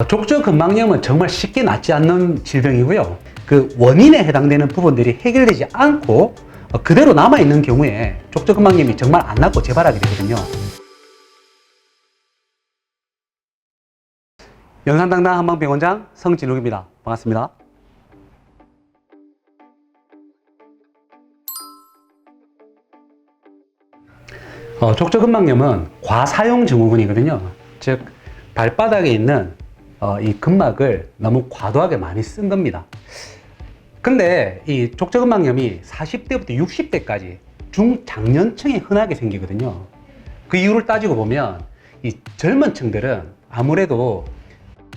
족저근막염은 정말 쉽게 낫지 않는 질병이고요. 그 원인에 해당되는 부분들이 해결되지 않고 그대로 남아있는 경우에 족저근막염이 정말 안 낫고 재발하게 되거든요. 영산당당 한방병원장 성진욱입니다. 반갑습니다. 족저근막염은 과사용 증후군이거든요. 즉 발바닥에 있는 이 근막을 너무 과도하게 많이 쓴 겁니다. 근데 이 족저근막염이 40대부터 60대까지 중장년층에 흔하게 생기거든요. 그 이유를 따지고 보면 이 젊은 층들은 아무래도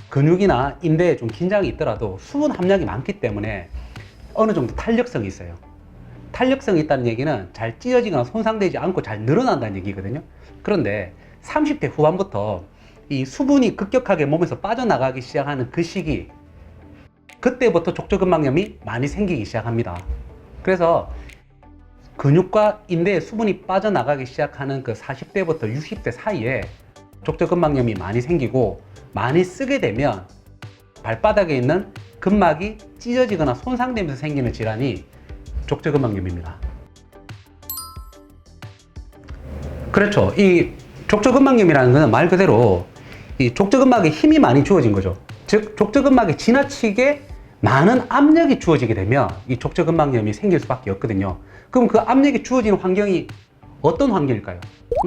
근육이나 인대에 좀 긴장이 있더라도 수분 함량이 많기 때문에 어느 정도 탄력성이 있어요. 탄력성이 있다는 얘기는 잘 찢어지거나 손상되지 않고 잘 늘어난다는 얘기거든요. 그런데 30대 후반부터 이 수분이 급격하게 몸에서 빠져나가기 시작하는 그 시기, 그때부터 족저근막염이 많이 생기기 시작합니다. 그래서 근육과 인대에 수분이 빠져나가기 시작하는 그 40대부터 60대 사이에 족저근막염이 많이 생기고, 많이 쓰게 되면 발바닥에 있는 근막이 찢어지거나 손상되면서 생기는 질환이 족저근막염입니다. 그렇죠. 이 족저근막염이라는 것은 말 그대로 이 족저근막에 힘이 많이 주어진 거죠. 즉 족저근막에 지나치게 많은 압력이 주어지게 되면 이 족저근막염이 생길 수밖에 없거든요. 그럼 그 압력이 주어지는 환경이 어떤 환경일까요?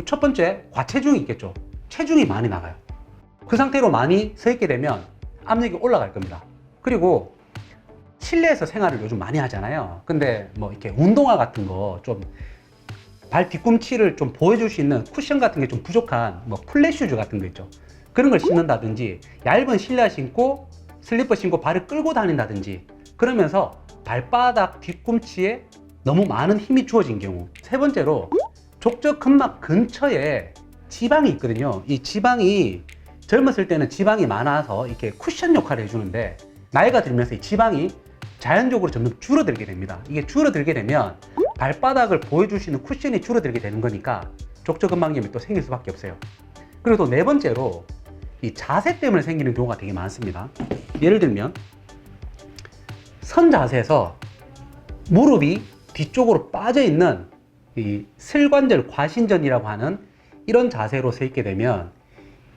첫 번째, 과체중이 있겠죠. 체중이 많이 나가요. 그 상태로 많이 서 있게 되면 압력이 올라갈 겁니다. 그리고 실내에서 생활을 요즘 많이 하잖아요. 근데 뭐 이렇게 운동화 같은 거 좀 발 뒤꿈치를 좀 보여줄 수 있는 쿠션 같은 게 좀 부족한 뭐 플랫슈즈 같은 거 있죠. 그런 걸 신는다든지 얇은 실내 신고 슬리퍼 신고 발을 끌고 다닌다든지 그러면서 발바닥 뒤꿈치에 너무 많은 힘이 주어진 경우. 세 번째로 족저근막 근처에 지방이 있거든요. 이 지방이 젊었을 때는 지방이 많아서 이렇게 쿠션 역할을 해주는데 나이가 들면서 이 지방이 자연적으로 점점 줄어들게 됩니다. 이게 줄어들게 되면 발바닥을 보여줄 수 있는 쿠션이 줄어들게 되는 거니까 족저근막염이 또 생길 수밖에 없어요. 그리고 또 네 번째로 이 자세 때문에 생기는 경우가 되게 많습니다. 예를 들면 선 자세에서 무릎이 뒤쪽으로 빠져 있는 이 슬관절 과신전이라고 하는 이런 자세로 서 있게 되면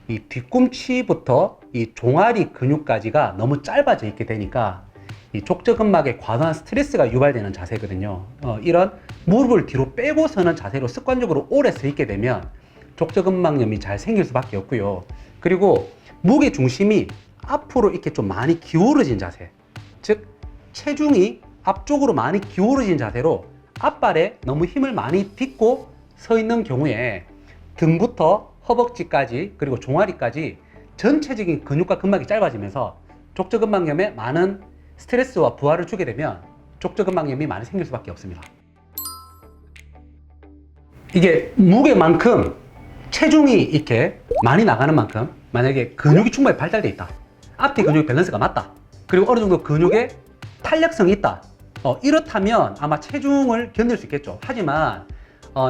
이 뒤꿈치부터 이 종아리 근육까지가 너무 짧아져 있게 되니까 이 족저근막에 과도한 스트레스가 유발되는 자세거든요. 이런 무릎을 뒤로 빼고 서는 자세로 습관적으로 오래 서 있게 되면 족저근막염이 잘 생길 수밖에 없고요. 그리고 무게 중심이 앞으로 이렇게 좀 많이 기울어진 자세, 즉 체중이 앞쪽으로 많이 기울어진 자세로 앞발에 너무 힘을 많이 빚고 서 있는 경우에 등부터 허벅지까지 그리고 종아리까지 전체적인 근육과 근막이 짧아지면서 족저근막염에 많은 스트레스와 부하를 주게 되면 족저근막염이 많이 생길 수밖에 없습니다. 이게 무게만큼 체중이 이렇게 많이 나가는 만큼 만약에 근육이 충분히 발달되어 있다, 앞뒤 근육 밸런스가 맞다, 그리고 어느 정도 근육에 탄력성이 있다, 이렇다면 아마 체중을 견딜 수 있겠죠. 하지만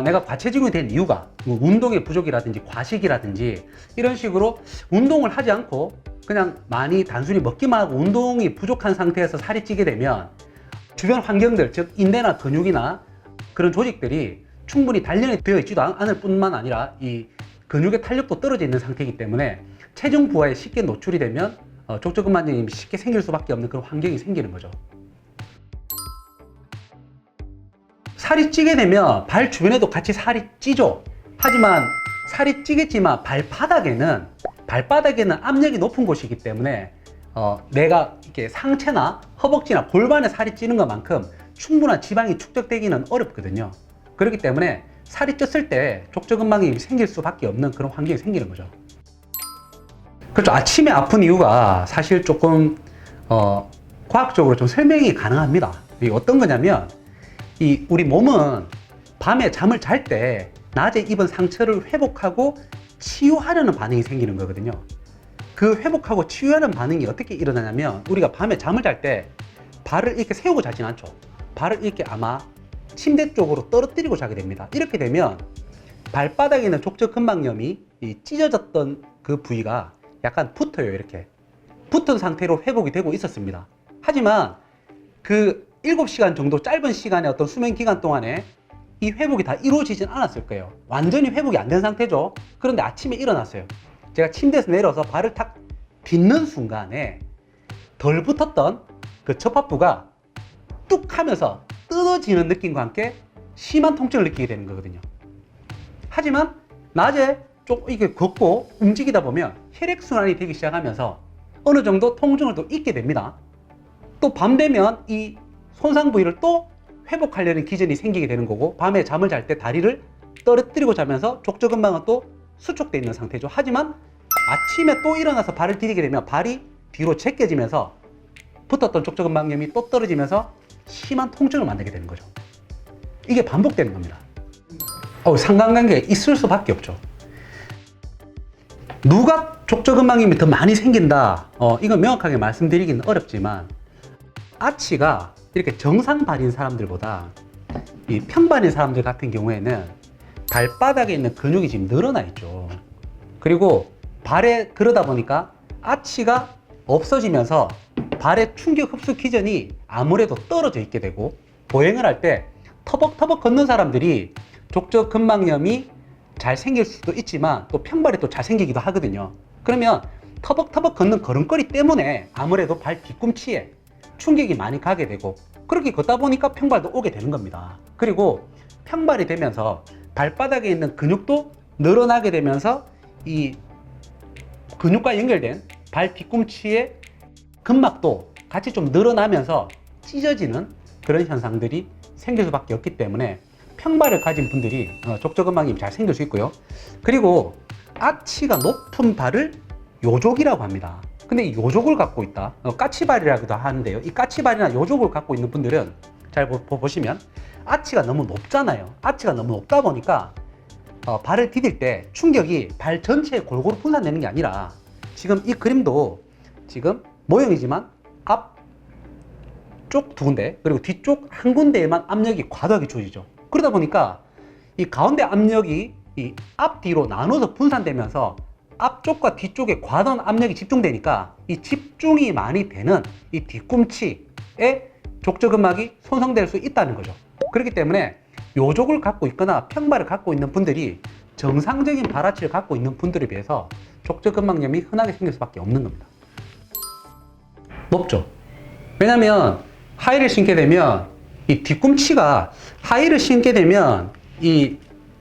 내가 과체중이 된 이유가 뭐 운동의 부족이라든지 과식이라든지 이런 식으로 운동을 하지 않고 그냥 많이 단순히 먹기만 하고 운동이 부족한 상태에서 살이 찌게 되면 주변 환경들, 즉 인대나 근육이나 그런 조직들이 충분히 단련이 되어 있지도 않을 뿐만 아니라 이 근육의 탄력도 떨어져 있는 상태이기 때문에 체중 부하에 쉽게 노출이 되면 족저근막염이 쉽게 생길 수밖에 없는 그런 환경이 생기는 거죠. 살이 찌게 되면 발 주변에도 같이 살이 찌죠. 하지만 살이 찌겠지만 발바닥에는 압력이 높은 곳이기 때문에 내가 이렇게 상체나 허벅지나 골반에 살이 찌는 것만큼 충분한 지방이 축적되기는 어렵거든요. 그렇기 때문에 살이 쪘을 때 족저근막염이 생길 수밖에 없는 그런 환경이 생기는 거죠. 그렇죠. 아침에 아픈 이유가 사실 조금 과학적으로 좀 설명이 가능합니다. 이게 어떤 거냐면 이 우리 몸은 밤에 잠을 잘 때 낮에 입은 상처를 회복하고 치유하려는 반응이 생기는 거거든요. 그 회복하고 치유하는 반응이 어떻게 일어나냐면 우리가 밤에 잠을 잘 때 발을 이렇게 세우고 자진 않죠. 발을 이렇게 아마 침대 쪽으로 떨어뜨리고 자게 됩니다. 이렇게 되면 발바닥에 있는 족저근막염이 찢어졌던 그 부위가 약간 붙어요. 이렇게 붙은 상태로 회복이 되고 있었습니다. 하지만 그 7시간 정도 짧은 시간의 어떤 수면 기간 동안에 이 회복이 다 이루어지진 않았을 거예요. 완전히 회복이 안 된 상태죠. 그런데 아침에 일어났어요. 제가 침대에서 내려서 발을 탁 딛는 순간에 덜 붙었던 그 접합부가 뚝 하면서 뜯어지는 느낌과 함께 심한 통증을 느끼게 되는 거거든요. 하지만 낮에 좀 이게 걷고 움직이다 보면 혈액순환이 되기 시작하면서 어느 정도 통증을 또 잊게 됩니다. 또 밤 되면 이 손상 부위를 또 회복하려는 기전이 생기게 되는 거고, 밤에 잠을 잘 때 다리를 떨어뜨리고 자면서 족저근막은 또 수축되어 있는 상태죠. 하지만 아침에 또 일어나서 발을 디디게 되면 발이 뒤로 제껴지면서 붙었던 족저근막염이 또 떨어지면서 심한 통증을 만나게 되는 거죠. 이게 반복되는 겁니다. 상관관계가 있을 수밖에 없죠. 누가 족저근막염이 더 많이 생긴다, 이건 명확하게 말씀드리기는 어렵지만, 아치가 이렇게 정상발인 사람들보다 이 평발인 사람들 같은 경우에는 발바닥에 있는 근육이 지금 늘어나 있죠. 그리고 발에, 그러다 보니까 아치가 없어지면서 발의 충격 흡수 기전이 아무래도 떨어져 있게 되고, 보행을 할 때 터벅터벅 걷는 사람들이 족저근막염이 잘 생길 수도 있지만 또 평발이 또 잘 생기기도 하거든요. 그러면 터벅터벅 걷는 걸음걸이 때문에 아무래도 발 뒤꿈치에 충격이 많이 가게 되고, 그렇게 걷다 보니까 평발도 오게 되는 겁니다. 그리고 평발이 되면서 발바닥에 있는 근육도 늘어나게 되면서 이 근육과 연결된 발 뒤꿈치의 근막도 같이 좀 늘어나면서 찢어지는 그런 현상들이 생길 수밖에 없기 때문에 평발을 가진 분들이 족저근막염이 잘 생길 수 있고요. 그리고 아치가 높은 발을 요족이라고 합니다. 근데 이 요족을 갖고 있다, 까치발이라고도 하는데요. 이 까치발이나 요족을 갖고 있는 분들은 잘 보시면 아치가 너무 높잖아요. 아치가 너무 높다 보니까 발을 디딜 때 충격이 발 전체에 골고루 분산되는 게 아니라, 지금 이 그림도 지금 모형이지만 앞쪽 두 군데 그리고 뒤쪽 한 군데에만 압력이 과도하게 주어지죠. 그러다 보니까 이 가운데 압력이 이 앞뒤로 나눠서 분산되면서 앞쪽과 뒤쪽에 과도한 압력이 집중되니까 이 집중이 많이 되는 이 뒤꿈치에 족저근막이 손상될 수 있다는 거죠. 그렇기 때문에 요족을 갖고 있거나 평발을 갖고 있는 분들이 정상적인 발아치를 갖고 있는 분들에 비해서 족저근막염이 흔하게 생길 수밖에 없는 겁니다. 높죠. 왜냐면 하이를 신게 되면 이 뒤꿈치가, 하이를 신게 되면 이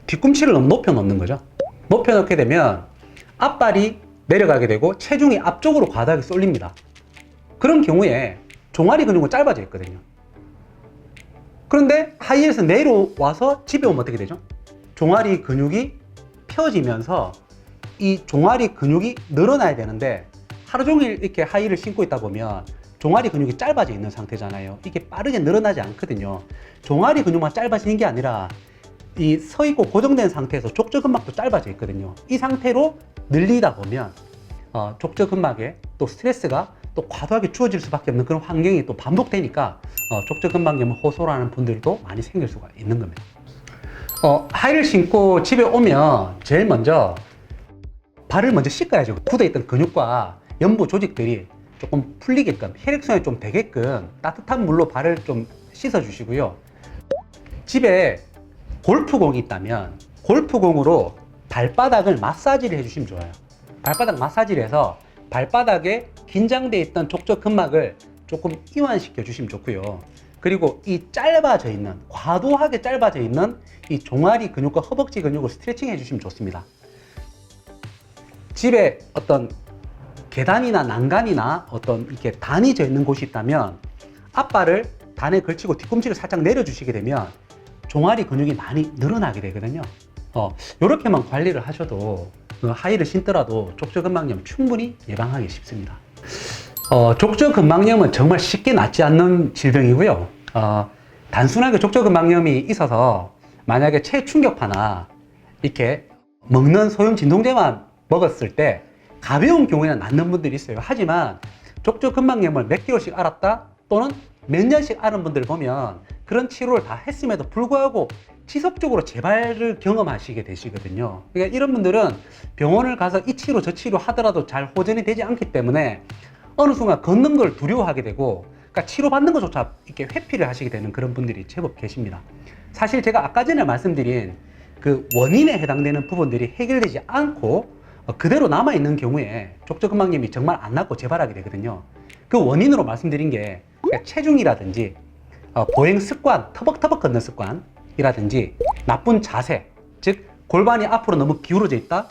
뒤꿈치를 너무 높여 놓는 거죠. 높여 놓게 되면 앞발이 내려가게 되고 체중이 앞쪽으로 과다하게 쏠립니다. 그런 경우에 종아리 근육은 짧아져 있거든요. 그런데 하이에서 내려와서 집에 오면 어떻게 되죠? 종아리 근육이 펴지면서 이 종아리 근육이 늘어나야 되는데, 하루 종일 이렇게 하이를 신고 있다 보면 종아리 근육이 짧아져 있는 상태잖아요. 이게 빠르게 늘어나지 않거든요. 종아리 근육만 짧아지는 게 아니라 이 서 있고 고정된 상태에서 족저근막도 짧아져 있거든요. 이 상태로 늘리다 보면 족저근막에 또 스트레스가 또 과도하게 주어질 수밖에 없는 그런 환경이 또 반복되니까 족저근막염을 호소하는 분들도 많이 생길 수가 있는 겁니다. 하이를 신고 집에 오면 제일 먼저 발을 먼저 씻어야죠. 굳어있던 근육과 연부 조직들이 조금 풀리게끔, 혈액순환이 좀 되게끔 따뜻한 물로 발을 좀 씻어 주시고요. 집에 골프공이 있다면 골프공으로 발바닥을 마사지를 해주시면 좋아요. 발바닥 마사지를 해서 발바닥에 긴장되어 있던 족저근막을 조금 이완시켜 주시면 좋고요. 그리고 이 짧아져 있는, 과도하게 짧아져 있는 이 종아리 근육과 허벅지 근육을 스트레칭 해주시면 좋습니다. 집에 어떤 계단이나 난간이나 어떤 이렇게 단이 져 있는 곳이 있다면 앞발을 단에 걸치고 뒤꿈치를 살짝 내려주시게 되면 종아리 근육이 많이 늘어나게 되거든요. 이렇게만 관리를 하셔도 하이를 신더라도 족저근막염 충분히 예방하기 쉽습니다. 족저근막염은 정말 쉽게 낫지 않는 질병이고요. 단순하게 족저근막염이 있어서 만약에 체충격파나 이렇게 먹는 소형 진통제만 먹었을 때 가벼운 경우에는 낫는 분들이 있어요. 하지만 족저근막염을 몇 개월씩 앓았다 또는 몇 년씩 앓은 분들 보면 그런 치료를 다 했음에도 불구하고 지속적으로 재발을 경험하시게 되시거든요. 그러니까 이런 분들은 병원을 가서 이 치료 저 치료 하더라도 잘 호전이 되지 않기 때문에 어느 순간 걷는 걸 두려워하게 되고, 그러니까 치료받는 것조차 이렇게 회피를 하시게 되는 그런 분들이 제법 계십니다. 사실 제가 아까 전에 말씀드린 그 원인에 해당되는 부분들이 해결되지 않고 그대로 남아있는 경우에 족저근막염이 정말 안 낫고 재발하게 되거든요. 그 원인으로 말씀드린 게 그러니까 체중이라든지 보행 습관, 터벅터벅 걷는 습관이라든지 나쁜 자세, 즉 골반이 앞으로 너무 기울어져 있다,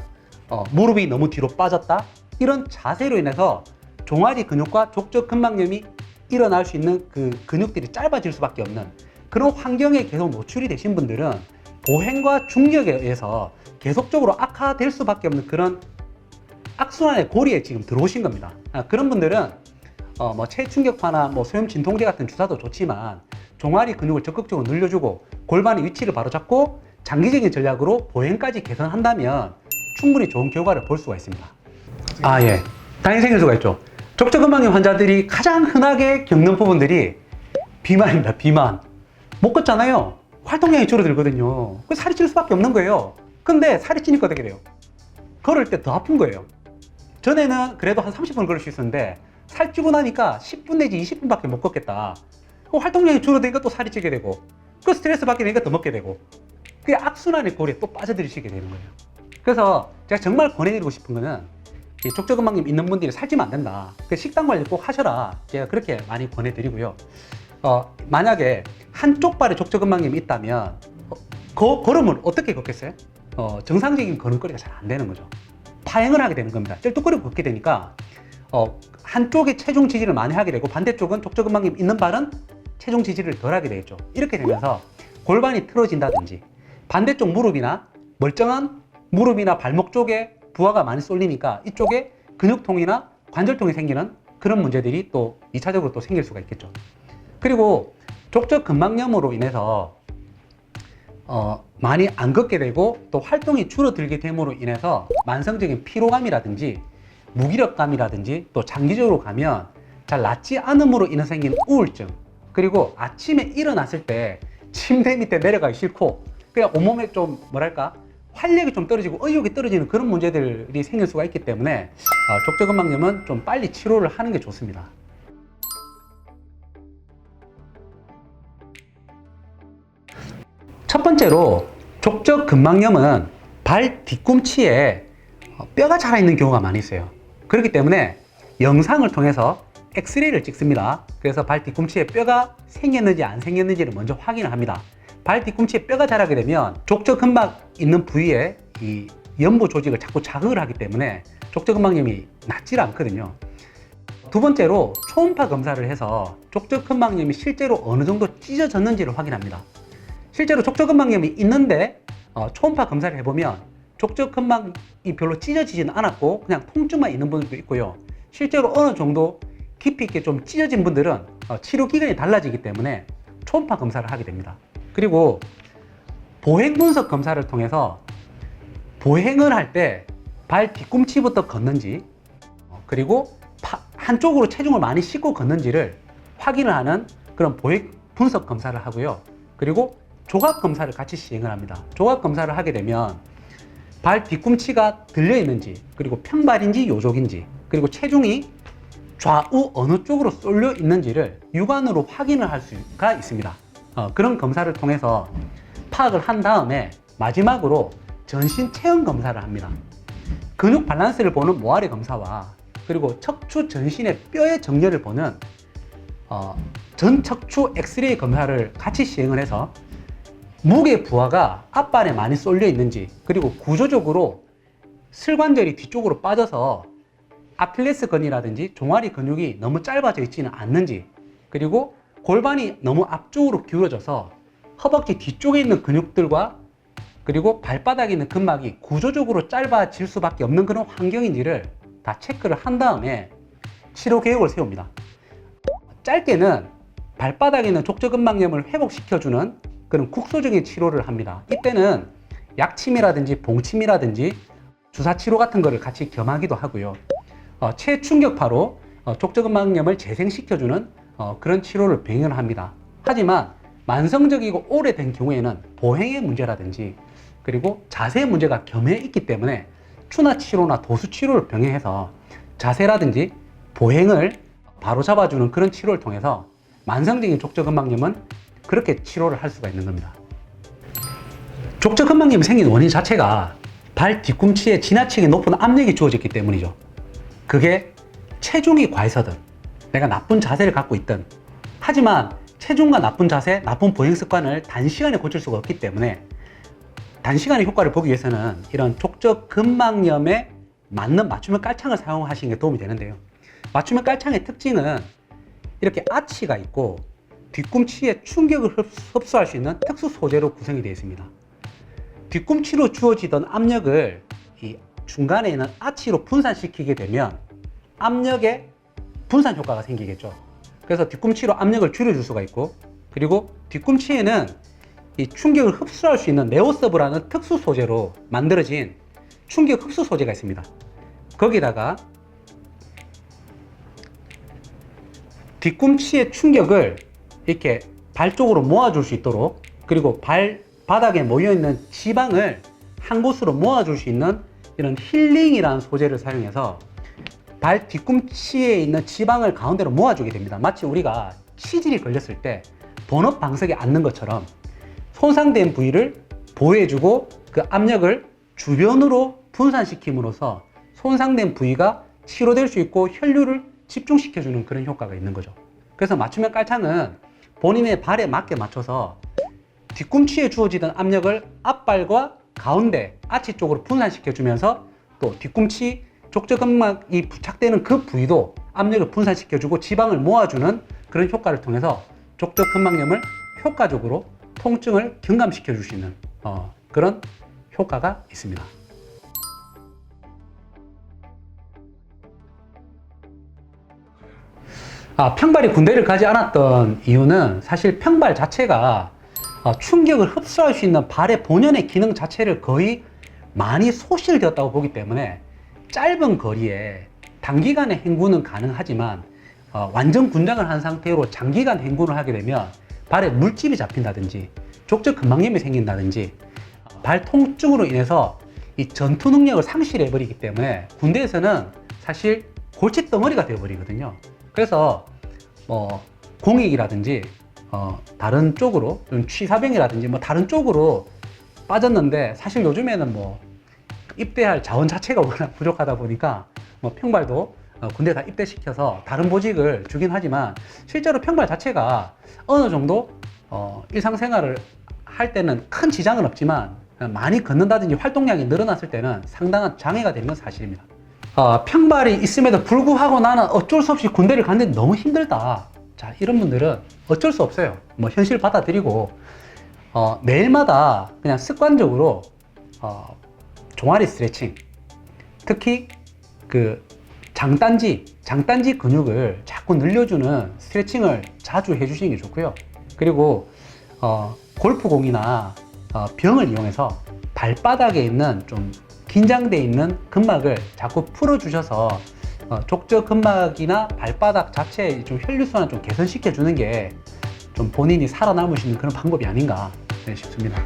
무릎이 너무 뒤로 빠졌다, 이런 자세로 인해서 종아리 근육과 족저근막염이 일어날 수 있는 그 근육들이 짧아질 수밖에 없는 그런 환경에 계속 노출이 되신 분들은 보행과 중력에 의해서 계속적으로 악화될 수밖에 없는 그런 악순환의 고리에 지금 들어오신 겁니다. 그런 분들은 뭐 체충격파나 뭐 소염 진통제 같은 주사도 좋지만 종아리 근육을 적극적으로 늘려주고 골반의 위치를 바로잡고 장기적인 전략으로 보행까지 개선한다면 충분히 좋은 결과를 볼 수가 있습니다. 예. 당연히 생길 수가 있죠. 족저근막염 환자들이 가장 흔하게 겪는 부분들이 비만입니다. 비만. 못 걷잖아요. 활동량이 줄어들거든요. 그 살이 찔 수밖에 없는 거예요. 근데 살이 찌니까 어떻게 돼요? 걸을 때 더 아픈 거예요. 전에는 그래도 한 30분 걸을 수 있었는데 살찌고 나니까 10분 내지 20분밖에 못 걷겠다. 활동량이 줄어드니까 또 살이 찌게 되고, 그 스트레스 받게 되니까 더 먹게 되고, 그게 악순환의 고리에 또 빠져들이시게 되는 거예요. 그래서 제가 정말 권해드리고 싶은 거는 이 족저근막염 있는 분들이 살찌면 안 된다. 식단 관리 꼭 하셔라. 제가 그렇게 많이 권해드리고요. 만약에 한쪽 발에 족저근막염이 있다면 걸음을 어떻게 걷겠어요? 정상적인 걸음걸이가 잘 안 되는 거죠. 파행을 하게 되는 겁니다. 쩔뚝거리고 걷게 되니까 한쪽에 체중 지지를 많이 하게 되고 반대쪽은 족저근막염 있는 발은 체중 지지를 덜 하게 되겠죠. 이렇게 되면서 골반이 틀어진다든지 반대쪽 무릎이나 멀쩡한 무릎이나 발목 쪽에 부하가 많이 쏠리니까 이쪽에 근육통이나 관절통이 생기는 그런 문제들이 또 2차적으로 또 생길 수가 있겠죠. 그리고 족저근막염으로 인해서 많이 안 걷게 되고 또 활동이 줄어들게 됨으로 인해서 만성적인 피로감이라든지 무기력감이라든지 또 장기적으로 가면 잘 낫지 않음으로 인해 생긴 우울증, 그리고 아침에 일어났을 때 침대 밑에 내려가기 싫고 그냥 온몸에 좀 뭐랄까 활력이 좀 떨어지고 의욕이 떨어지는 그런 문제들이 생길 수가 있기 때문에 족저근막염은 좀 빨리 치료를 하는 게 좋습니다. 첫 번째로 족저근막염은 발 뒤꿈치에 뼈가 자라있는 경우가 많이 있어요. 그렇기 때문에 영상을 통해서 엑스레이를 찍습니다. 그래서 발 뒤꿈치에 뼈가 생겼는지 안 생겼는지를 먼저 확인을 합니다. 발 뒤꿈치에 뼈가 자라게 되면 족저근막 있는 부위에 이 연부 조직을 자꾸 자극을 하기 때문에 족저근막염이 낫질 않거든요. 두 번째로 초음파 검사를 해서 족저근막염이 실제로 어느 정도 찢어졌는지를 확인합니다. 실제로 족저근막염이 있는데 초음파 검사를 해보면 족저근막이 별로 찢어지지는 않았고 그냥 통증만 있는 분들도 있고요. 실제로 어느 정도 깊이 있게 좀 찢어진 분들은 치료 기간이 달라지기 때문에 초음파 검사를 하게 됩니다. 그리고 보행 분석 검사를 통해서 보행을 할 때 발 뒤꿈치부터 걷는지 그리고 한쪽으로 체중을 많이 싣고 걷는지를 확인을 하는 그런 보행 분석 검사를 하고요. 그리고 조각 검사를 같이 시행을 합니다. 조각 검사를 하게 되면 발 뒤꿈치가 들려 있는지, 그리고 평발인지 요족인지, 그리고 체중이 좌우 어느 쪽으로 쏠려 있는지를 육안으로 확인을 할 수가 있습니다. 그런 검사를 통해서 파악을 한 다음에 마지막으로 전신 체형 검사를 합니다. 근육 밸런스를 보는 모아리 검사와 그리고 척추 전신의 뼈의 정렬을 보는 전척추 엑스레이 검사를 같이 시행을 해서 무게 부하가 앞발에 많이 쏠려 있는지, 그리고 구조적으로 슬관절이 뒤쪽으로 빠져서 아킬레스건이라든지 종아리 근육이 너무 짧아져 있지는 않는지, 그리고 골반이 너무 앞쪽으로 기울어져서 허벅지 뒤쪽에 있는 근육들과 그리고 발바닥에 있는 근막이 구조적으로 짧아질 수밖에 없는 그런 환경인지를 다 체크를 한 다음에 치료 계획을 세웁니다. 짧게는 발바닥에 있는 족저근막염을 회복시켜주는 그런 국소적인 치료를 합니다. 이때는 약침이라든지 봉침이라든지 주사치료 같은 거를 같이 겸하기도 하고요. 체충격파로 족저근막염을 재생시켜주는 그런 치료를 병행을 합니다. 하지만 만성적이고 오래된 경우에는 보행의 문제라든지 그리고 자세의 문제가 겸해 있기 때문에 추나 치료나 도수 치료를 병행해서 자세라든지 보행을 바로 잡아주는 그런 치료를 통해서 만성적인 족저근막염은 그렇게 치료를 할 수가 있는 겁니다. 족저근막염이 생긴 원인 자체가 발 뒤꿈치에 지나치게 높은 압력이 주어졌기 때문이죠. 그게 체중이 과해서든 내가 나쁜 자세를 갖고 있든, 하지만 체중과 나쁜 자세, 나쁜 보행 습관을 단시간에 고칠 수가 없기 때문에 단시간에 효과를 보기 위해서는 이런 족저근막염에 맞는 맞춤형 깔창을 사용하시는 게 도움이 되는데요. 맞춤형 깔창의 특징은 이렇게 아치가 있고 뒤꿈치에 충격을 흡수할 수 있는 특수 소재로 구성이 되어 있습니다. 뒤꿈치로 주어지던 압력을 이 중간에 있는 아치로 분산시키게 되면 압력에 분산 효과가 생기겠죠. 그래서 뒤꿈치로 압력을 줄여줄 수가 있고, 그리고 뒤꿈치에는 이 충격을 흡수할 수 있는 네오서브라는 특수 소재로 만들어진 충격 흡수 소재가 있습니다. 거기다가 뒤꿈치의 충격을 이렇게 발 쪽으로 모아줄 수 있도록, 그리고 발바닥에 모여있는 지방을 한 곳으로 모아줄 수 있는 이런 힐링이라는 소재를 사용해서 발 뒤꿈치에 있는 지방을 가운데로 모아주게 됩니다. 마치 우리가 치질이 걸렸을 때 본업 방석에 앉는 것처럼 손상된 부위를 보호해주고 그 압력을 주변으로 분산시킴으로써 손상된 부위가 치료될 수 있고 혈류를 집중시켜주는 그런 효과가 있는 거죠. 그래서 맞춤형 깔창은 본인의 발에 맞게 맞춰서 뒤꿈치에 주어지던 압력을 앞발과 가운데 아치 쪽으로 분산시켜주면서 또 뒤꿈치 족저근막이 부착되는 그 부위도 압력을 분산시켜주고 지방을 모아주는 그런 효과를 통해서 족저근막염을 효과적으로 통증을 경감시켜 줄 수 있는 그런 효과가 있습니다. 평발이 군대를 가지 않았던 이유는 사실 평발 자체가 충격을 흡수할 수 있는 발의 본연의 기능 자체를 거의 많이 소실되었다고 보기 때문에 짧은 거리에 단기간에 행군은 가능하지만 완전 군장을 한 상태로 장기간 행군을 하게 되면 발에 물집이 잡힌다든지 족저근막염이 생긴다든지 발 통증으로 인해서 이 전투 능력을 상실해 버리기 때문에 군대에서는 사실 골칫덩어리가 되어 버리거든요. 그래서 공익이라든지 다른 쪽으로 취사병이라든지 다른 쪽으로 빠졌는데, 사실 요즘에는 입대할 자원 자체가 워낙 부족하다 보니까 평발도 군대 다 입대시켜서 다른 보직을 주긴 하지만 실제로 평발 자체가 어느 정도 일상생활을 할 때는 큰 지장은 없지만 많이 걷는다든지 활동량이 늘어났을 때는 상당한 장애가 되는 건 사실입니다. 평발이 있음에도 불구하고 나는 어쩔 수 없이 군대를 갔는데 너무 힘들다. 자, 이런 분들은 어쩔 수 없어요. 현실 받아들이고 매일마다 그냥 습관적으로 종아리 스트레칭, 특히 그 장단지 근육을 자꾸 늘려주는 스트레칭을 자주 해주시는 게 좋고요. 그리고 골프공이나 병을 이용해서 발바닥에 있는 좀 긴장되어 있는 근막을 자꾸 풀어주셔서 족저근막이나 발바닥 자체의 좀 혈류순환을 좀 개선시켜 주는 게 좀 본인이 살아남을 수 있는 그런 방법이 아닌가 싶습니다.